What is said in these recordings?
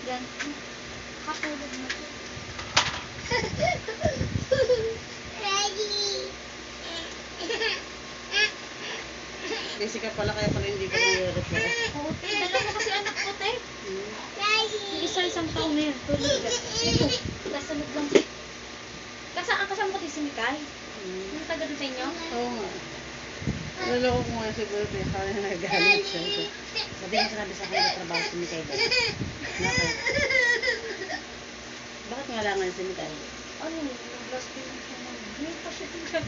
dyan. Katulog na to. Ready! Busy ka pala, kaya pala hindi ko nire-reply. Oo, dalawa kasi anak ko, te. Yung isa, isang taon na yun. Tulog ka. Ito, kasunod lang. Ang kasama ko din si Mikay. Yung taga doon sa inyo? Oo nga. Naloko ko nga siguro, kaya nagalit siya. Sabi niya sinabi sa akin na trabaho si Mikay. Bakit? Bakit nga lang ngayon si Mikay? Ano, nag-last din siya naman. Hindi pa siya din siya.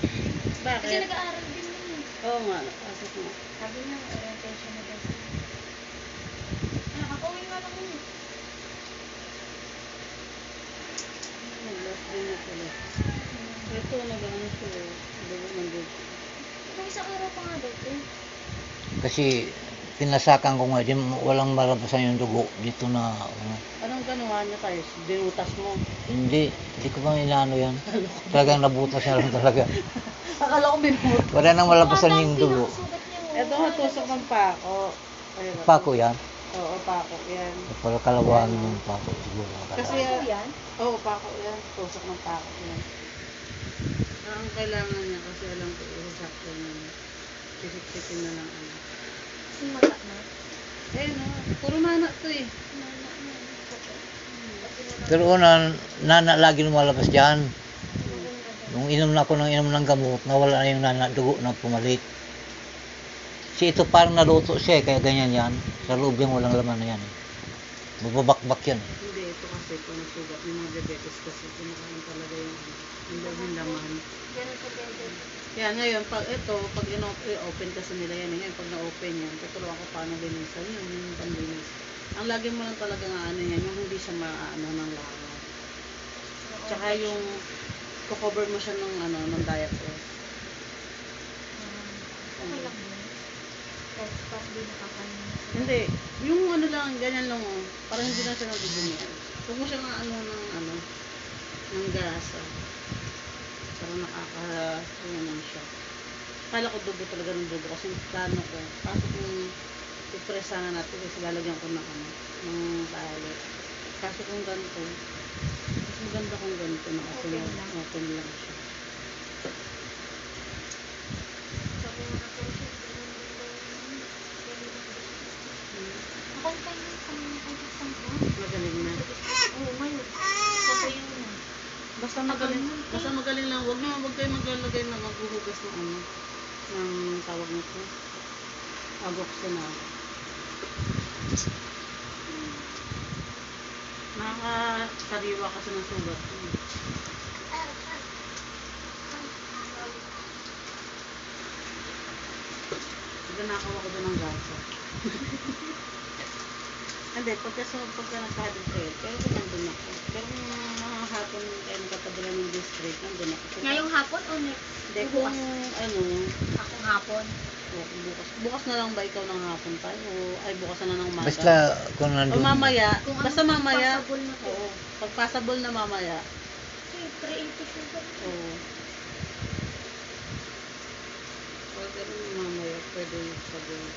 Bakit? Kasi nag-aaral din yun eh. Oo nga, nakasok nga. Sabi niya, orientation na daw siya. Nakakauwi nga lang yun. Nag-last din na pala. Ito, nag-ano siya. Dugo ng dugo. May isang araw pa nga daw eh. Kasi pinasakan ko nga, di, walang malabasan yung dugo dito na ano. Anong ganawa niya tayo? Dinutas mo? Hindi ko ba inaano yan. Talagang nabutas niya lang talaga. Akala ko binutas. Wala nang malabasan yung dugo. Ito nga, tusok ng pako. Ayun. Pako yan. Oo, pako. Yan. Para kalawaan yung pako siguro. Kasi, Pako yan? oo, pako yan. Tusok ng pako yan. Ang kailangan niya kasi alam ko isasakto niya. Sisip-sipin na lang ano. Kasi mata na. Eh no, puro mana to eh. Pero una, nana lagi lumalabas dyan. Nung inom na ako ng gamot, nawala na yung nana, dugo na pumalik. Kasi ito parang naluto siya kaya ganyan yan. Sa loob yung walang laman na yan. Magbabakbak yan. Hindi, ito kasi kung nasugat yung mga diabetes kasi kumakain talaga yung loob ng laman. Ganun sa bebe. Yan, ngayon, pag ito, pag i-open kasi nila yan, ngayon, pag na-open yan, tutulungan ko paano linisan yun, yung panlinis. Ang lagi mo lang talaga nga ano yan, yung hindi siya maano ng langaw. Tsaka yung cover mo siya ng ano, ng diaper. Okay lang yun. Kahit parang di nakakain. Hindi, yung ano lang, ganyan lang oh, parang hindi na siya nagugumihan. Huwag mo siya nga ano ng gasa. Parang nakaka-ano siya. Kala ko dugo talaga ng dugo kasi plano ko. Kaso kung ipresa na natin kasi lalagyan ko ng ano, ng tali. Kaso kung ganito, mas maganda kung ganito na kasi open lang siya. Sabi mo na po siya. Nakantay mo sa mga kaibigan ko. Magaling na. Oo, ngayon. Sabi yun na. Basta magaling lang. Huwag kayo maglalagay na maghuhugas ng ano, ng tawag nito. Agoxina. Nakakariwa kasi ng sugat. Nakawa ko doon ng gasa. Hindi, pagka nagka-hadid kayo, pero kung nandun ako. Pero kung hapon kayo nagkapadala ng district, nandun ako. Ngayong hapon o next? Hindi, kung ano, Akong hapon. bukas na lang ba ikaw ng hapon tayo? Ay, bukas na ng umaga. Basta kung O nandun. mamaya, Kung basta ano, mamaya. passable na to. Oo, pag passable na mamaya. Okay, 380 sugar. Oo. Pag ganun mamaya, pwede yung sabihin.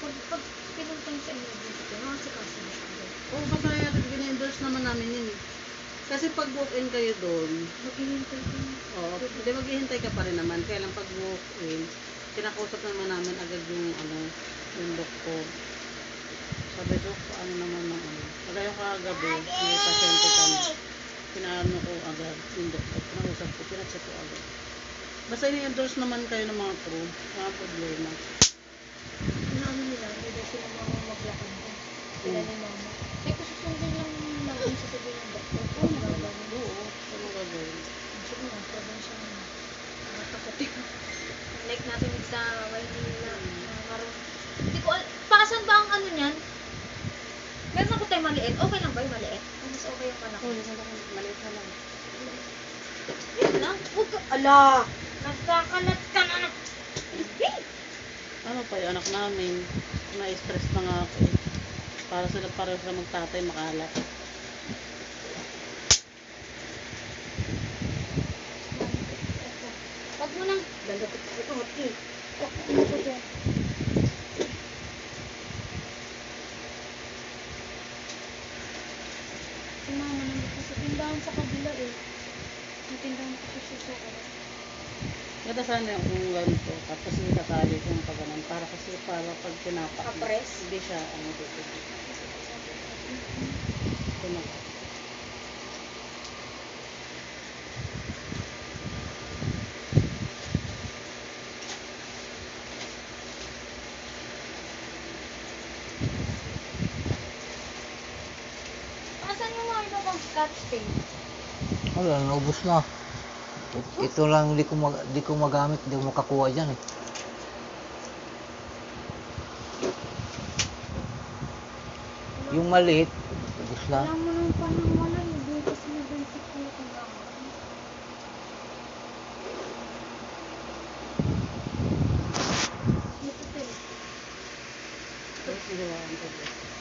Pag pinuntang sa inyo dito, nakasikaso na siya. Oo, basta gina-endorse naman namin yun eh. Kasi pag walk-in kayo doon, Maghihintay ko. oo, hindi maghihintay ka pa rin naman. Kaya lang pag walk-in, kinakausap naman namin agad yung ano, yung doktor. Sabi ko, ano naman ng ano. Kaya yung kagabi, may pasyente kami. Pinaano ko agad yung doktor. Pinausap ko, pinacheck ko agad. Basta ini-endorse naman kayo ng mga crew, mga problema. Inaano nila, hindi daw sila maglakad ko. Sila ni mama. Eh, kung susundin lang namin sa sabi ng doktor, kung nagagawin. Oo, ano gagawin? Sige nga, probinsya na. Nakakapatid. Like natin sa Maynila, Maroon. Hindi ko paasan ba ang ano niyan? Meron ako tayo maliit. Okay lang ba yung maliit? O mas okay yung malaki? Oo, maliit na lang. Yan lang. Huwag ka. Ala! Nagkakalat ka na. Ano pa yung anak namin, na-stress na nga ako eh. Para sila magtatay makalat. Huwag mo nang. Lalapit ko ito. Ito ko dyan. sana yung ganito, tapos itatali ko yung pagganan para kasi para pag tinapak Kapres? hindi siya dito. Ito na. Asan yung mga iba pang scotch tape? Wala, naubos na. Ito lang di ko magamit, di ko makakuha dyan eh. Yung maliit, ubos na. Alam mo nung panang wala, hindi kasi nag-basic ko yung kailangan. Ito tayo. Tapos nilawaan ko dito.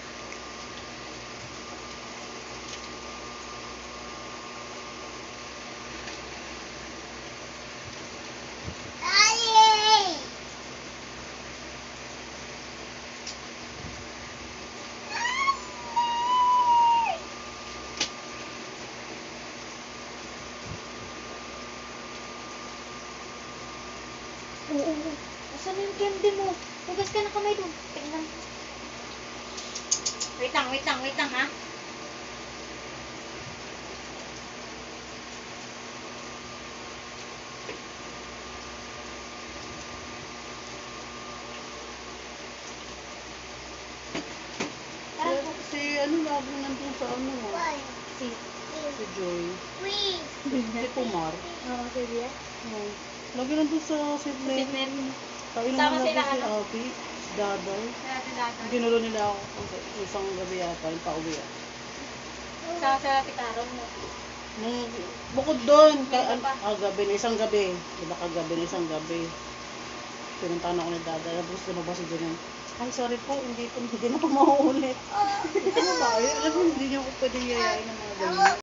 Oo. Asan na yung candy mo? Hugas ka na kamay doon. Tingnan. Wait lang ha. Tara po. Si ano lagi nandun sa ano mo? Si Si Joy. Si Kumar. Oo, si Ria. Oh. Lagi nandun sa Sydney. Signet. Kailan Sama na sila, lagi si ano? Abby, si Daday. Dati dati. Ginulo nila ako sa isang gabi yata, yung pauwi ako. Sa Titaron mo. Nung, bukod doon, Meron pa. gabi na isang gabi. Diba kagabi na isang gabi. Pinuntahan ako ni Daday. Tapos lumabas si Janan. Ay, sorry po, hindi na po mauulit. Ano ba? Alam mo, hindi niyo ako pwedeng yayain ng mga ganyan.